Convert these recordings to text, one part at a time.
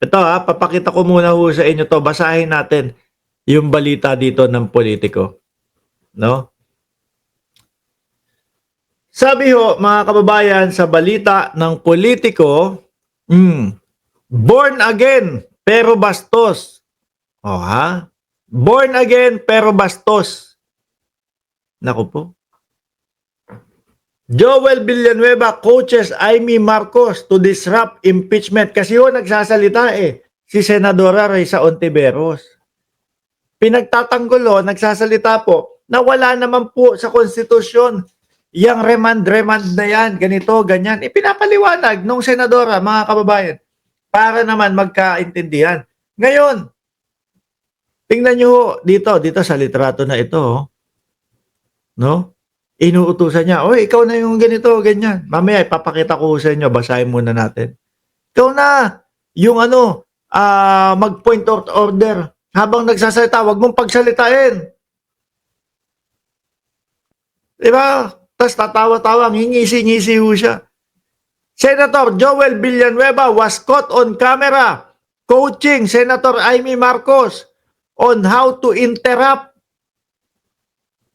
Ito papakita ko muna ho sa inyo 'to, basahin natin yung balita dito ng politiko, 'no? Sabi ho, mga kababayan, sa balita ng politiko, born again pero bastos. O ha? Born again pero bastos. Naku po. Joel Villanueva coaches Amy Marcos to disrupt impeachment. Kasi ho, nagsasalita si Senadora Risa Ontiveros. Pinagtatanggol ho, nagsasalita po na wala naman po sa konstitusyon yang remand na yan, ganito, ganyan. Ipinapaliwanag nung senadora, mga kababayan, para naman magkaintindihan. Ngayon, tingnan nyo dito sa litrato na ito, no? Inuutusan niya, oy, ikaw na yung ganito, ganyan. Mamaya, ipapakita ko sa inyo, basahin muna natin. Ikaw na, yung mag-point of order. Habang nagsasalita, wag mong pagsalitain. Diba? Tapos tatawa-tawa, ngingisi-ngisi ho siya. Senator Joel Villanueva was caught on camera coaching Senator Amy Marcos on how to interrupt.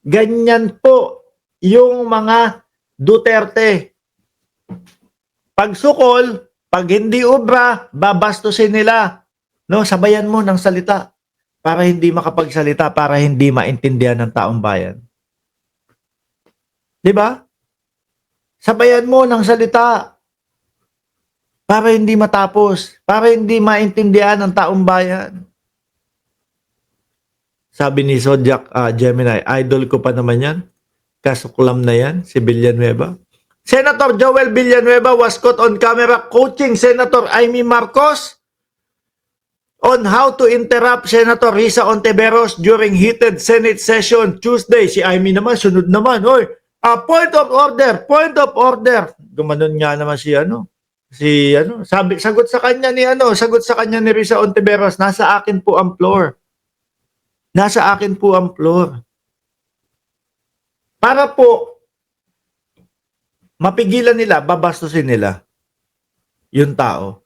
Ganyan po yung mga Duterte. Pag sukol, pag hindi obra, babastusin nila. No, sabayan mo ng salita para hindi makapagsalita, para hindi maintindihan ng taong bayan. 'Di ba? Sabayan mo ng salita para hindi matapos, para hindi maintindihan ng taong bayan. Sabi ni Zodiac Gemini, idol ko pa naman yan. Kasuklam na yan, si Villanueva. Senator Joel Villanueva was caught on camera coaching Senator Amy Marcos on how to interrupt Senator Risa Ontiveros during heated Senate session Tuesday. Si Amy naman, sunod naman. Oy, point of order, point of order. Gumanon nga naman sagot sa kanya ni Risa Ontiveros, nasa akin po ang floor. Nasa akin po ang floor. Para po mapigilan nila, babastusin nila yung tao.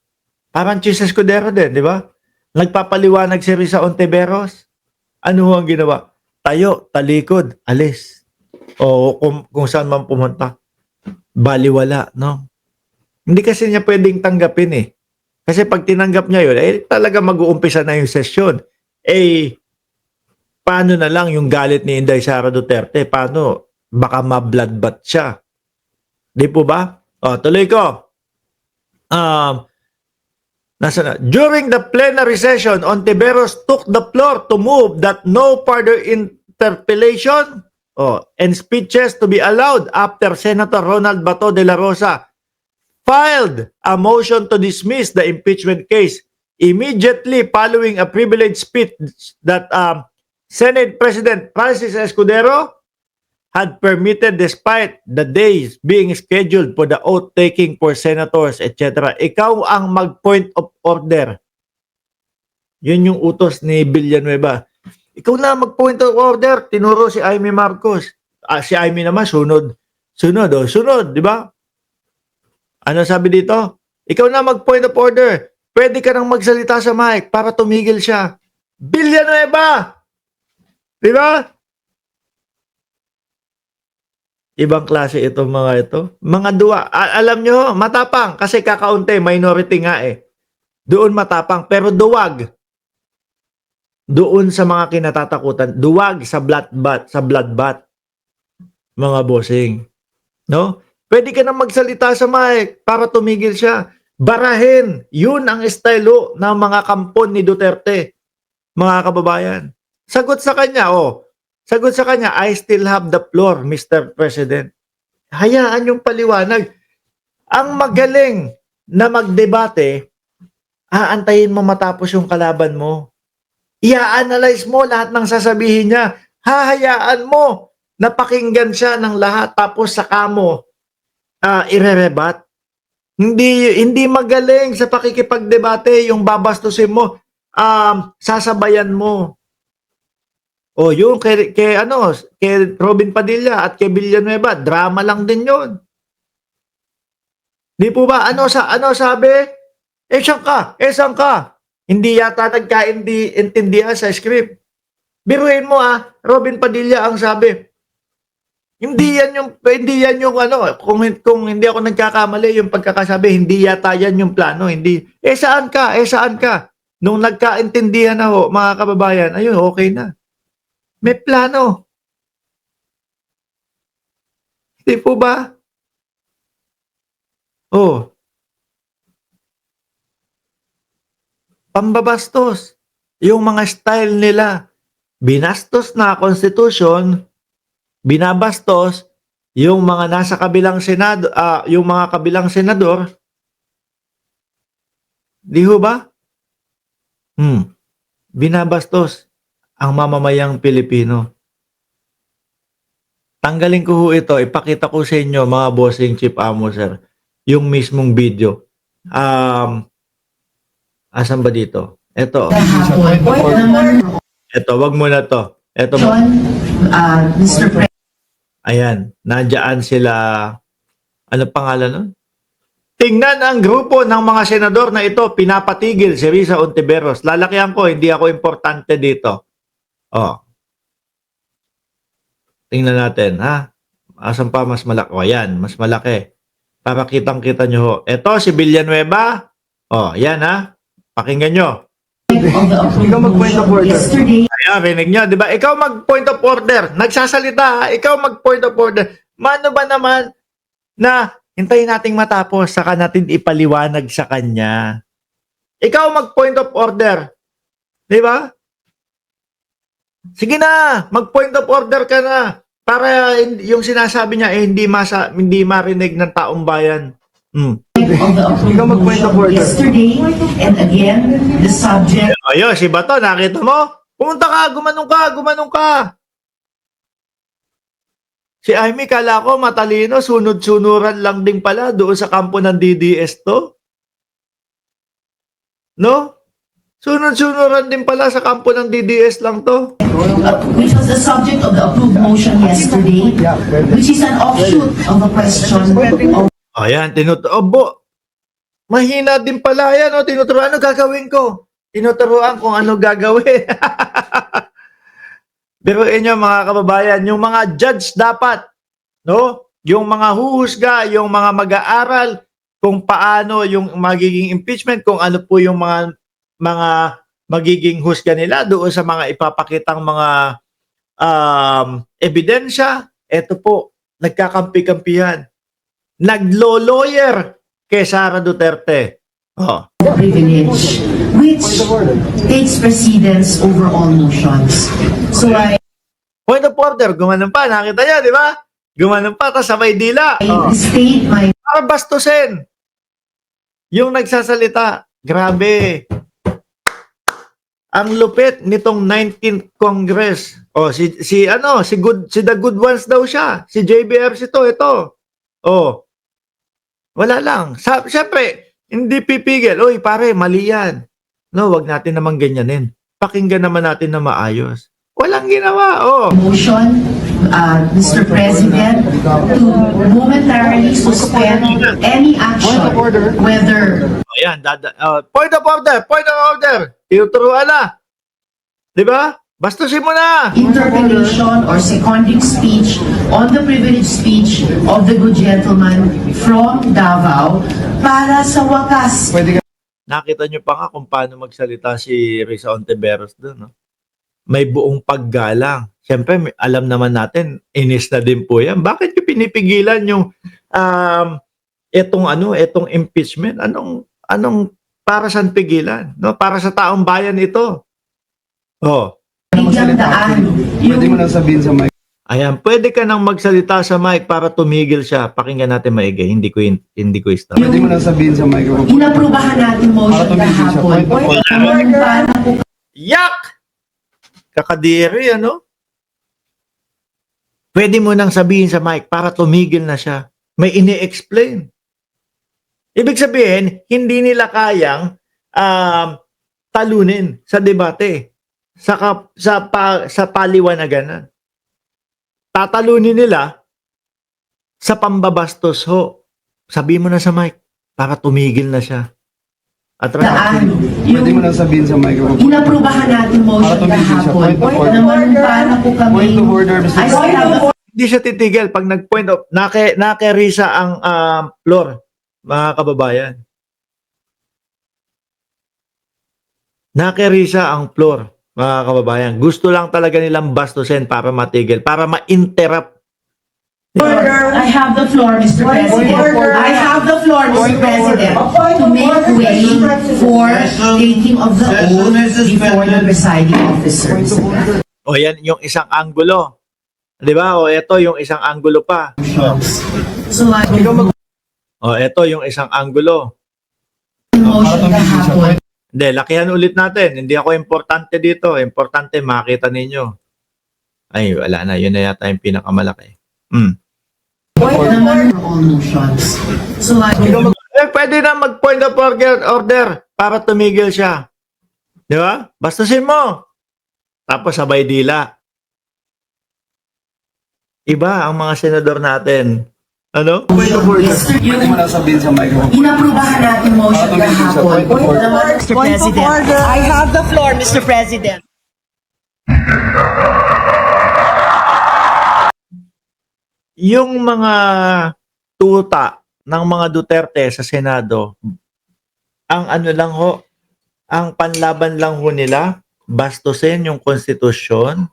Parang Chis Escudero din, di ba? Nagpapaliwanag si Risa Ontiveros. Ano ang ginawa? Tayo, talikod, alis. O kung saan man pumunta. Baliwala, no? Hindi kasi niya pwedeng tanggapin Kasi pag tinanggap niya yun, talaga mag-uumpisa na yung sesyon. Paano na lang yung galit ni Inday Sara Duterte? Paano? Baka ma-bloodbath siya. Di po ba? Tuloy ko. During the plenary session, Ontiveros took the floor to move that no further interpellation and speeches to be allowed after Senator Ronald Bato de la Rosa filed a motion to dismiss the impeachment case immediately following a privileged speech that Senate President Francis Escudero had permitted despite the days being scheduled for the oath-taking for senators, etc. Ikaw ang mag-point of order. Yun yung utos ni Villanueva. Ikaw na mag-point of order. Tinuro si Amy Marcos. Si Amy naman, sunod, di ba? Ano sabi dito? Ikaw na mag-point of order. Pwede ka nang magsalita sa mic para tumigil siya. Villanueva! Di ba? Ibang klase itong mga ito. Mga duwa. Alam nyo, matapang. Kasi kakaunti, minority nga Doon matapang. Pero duwag. Doon sa mga kinatatakutan. Duwag sa bloodbath. Mga bossing. No? Pwede ka nang magsalita sa mic para tumigil siya. Barahin. Yun ang estilo ng mga kampon ni Duterte. Mga kababayan. Sagot sa kanya, Sagot sa kanya, I still have the floor, Mr. President. Hayaan yung paliwanag. Ang magaling na magdebate, aantayin mo matapos yung kalaban mo. I-analyze mo lahat ng sasabihin niya. Hahayaan mo na pakinggan siya ng lahat tapos saka mo irerebat. Hindi magaling sa pakikipagdebate yung babastusin mo, sasabayan mo. Yung kay Robin Padilla at kay Villanueva, drama lang din 'yon. Di po ba? Ano sabi? Saan ka? Saan ka? Hindi yata nagkaintindihan sa script. Biruin mo Robin Padilla ang sabi. Hindi yan yung ano, kung hindi ako nagkakamali yung pagkakasabi, hindi yata yan yung plano, hindi. Saan ka? Saan ka? Nung nagkaintindihan na ho, mga kababayan, ayun, okay na. May plano. Hindi po ba? Oh. Pambabastos. Yung mga style nila, binastos na Constitution, binabastos yung mga nasa kabilang senado, yung mga kabilang senador. Di ho ba? Binabastos ang mamamayang Pilipino. Tanggalin ko ho ito, ipakita ko sa inyo mga bossing chief amo sir, yung mismong video. Asan ba dito? Ito. Ito, wag mo na to. Ito. Mr. President. Ayan, nandiyan sila. Ano pangalan nun? Tingnan ang grupo ng mga senador na ito, pinapatigil si Risa Ontiveros. Lalakihan ko, hindi ako importante dito. Tingnan natin, Asan pa mas malaki? Ayan, mas malaki. Para kitang-kita nyo ho. Ito, si Villanueva. Yan Pakinggan nyo. Ikaw mag-point of order. Ayan, rinig nyo. Diba? Ikaw mag-point of order. Nagsasalita, ikaw mag-point of order. Mano ba naman na hintayin nating matapos saka natin ipaliwanag sa kanya. Ikaw mag-point of order. Diba? Sige na, mag-point of order ka na. Para yung sinasabi niya hindi marinig ng taong bayan. Ikaw mag-point of order. Yesterday, and again, the subject. Ayun, si Bato, nakita mo? Pumunta ka, gumanong ka. Si Amy, kala ko matalino, sunod-sunuran lang din pala doon sa kampo ng DDS to. No? Sunod-sunuran din pala sa kampo ng DDS lang to. Which was the subject of the approved motion yesterday, which is an offshoot of a question of. Ayan, mahina din pala yan, tinuturuan, ano gagawin ko? Tinuturuan kung ano gagawin. Pero inyo mga kababayan, yung mga judge dapat, no? Yung mga huhusga, yung mga mag-aaral, kung paano yung magiging impeachment, kung ano po yung mga magiging husga nila doon sa mga ipapakitang mga ebidensya. Ito po, nagkakampi-kampihan. Naglo-lawyer kay Sara Duterte. Privilege, which takes precedence over all motions. So Point of order, gumanon pa, nakita niya, di ba? Gumanon pa, tapos sabay dila. state my. Para bastusin. Yung nagsasalita, grabe. Ang lupit nitong 19th Congress. Si the good ones daw siya. Si JBRC ito. Wala lang. Siyempre, hindi pipigil. Uy, pare, mali yan. No, wag natin naman ganyanin. Pakinggan naman natin na maayos. Walang ginawa. Motion, Mr. President, to momentarily suspend any action, whether. Ayan, point of order. Tinuturuan na. Di ba? Bastusin mo na. Interpellation or seconding speech on the privileged speech of the good gentleman from Davao para sa wakas. Nakita nyo pa nga kung paano magsalita si Risa Ontiveros doon. No? May buong paggalang. Siyempre, alam naman natin, inis na din po yan. Bakit yung pinipigilan yung itong impeachment? Anong para saan pigilan? No? Para sa taong bayan ito. Bigyan daan Pwede mo nang sabihin sa mic. Ayan, pwede ka nang magsalita sa mic para tumigil siya. Pakinggan natin maigi. Hindi ko stop. Pwede mo nang sabihin sa mic. inaprubahan natin motion kahapon. Yak! Kakadiri, ano? Pwede mo nang sabihin sa mic para tumigil na siya. May ini-explain. Ibig sabihin, hindi nila kayang talunin sa debate. Sa paliwanagan. Tatalunin nila sa pambabastos ho. Sabihin mo na sa mic para tumigil na siya. daan. Pwede mo Yung lang sabihin sa microphone. inaprubahan natin motion Para tumigil siya. kahapon. Point of order. Naman paano po kami... Point of order, Mr. I still have the Hindi siya titigil pag nag-point of, nakerisa ang floor, mga kababayan. Nakerisa ang floor, mga kababayan. Gusto lang talaga nilang bastusin para matigil, para ma-interrupt. I have the floor, Mr. President. I have the floor, Mr. President, to make way for taking of the oath before the presiding officers. O yan yung isang anggulo. Di ba? O ito yung isang anggulo pa. So, O ito yung isang anggulo. motion kahapon. Hindi, lakihan ulit natin. Hindi ako importante dito. Importante makita ninyo. Ay, wala na. Yun na yata yung pinakamalaki. Naman for all motions. So, Pwede na mag-point of order para tumigil siya. Di ba? Bastasin mo. Tapos sabay dila. Iba ang mga senador natin. Ano? Point of order. Pwede mo lang sabihin sa microphone. inaprubahan natin motion Para tumigil siya. kahapon. Point of order. Mr. President, I have the floor, Mr. President. Yung mga tuta ng mga Duterte sa Senado, ang ano lang ho, ang panlaban lang ho nila, bastusin yung konstitusyon,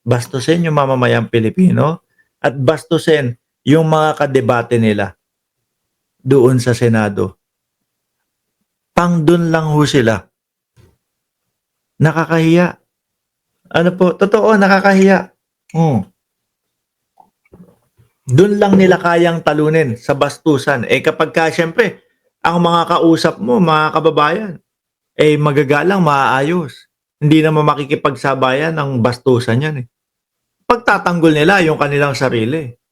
bastusin yung mamamayang Pilipino, at bastusin yung mga kadebate nila doon sa Senado. Pang doon lang ho sila. Nakakahiya. Ano po? Totoo, nakakahiya. Doon lang nila kayang talunin sa bastusan. Kapag ka, syempre, ang mga kausap mo, mga kababayan, magagalang, maaayos. Hindi naman makikipagsabayan ng bastusan yan. Pagtatanggol nila yung kanilang sarili.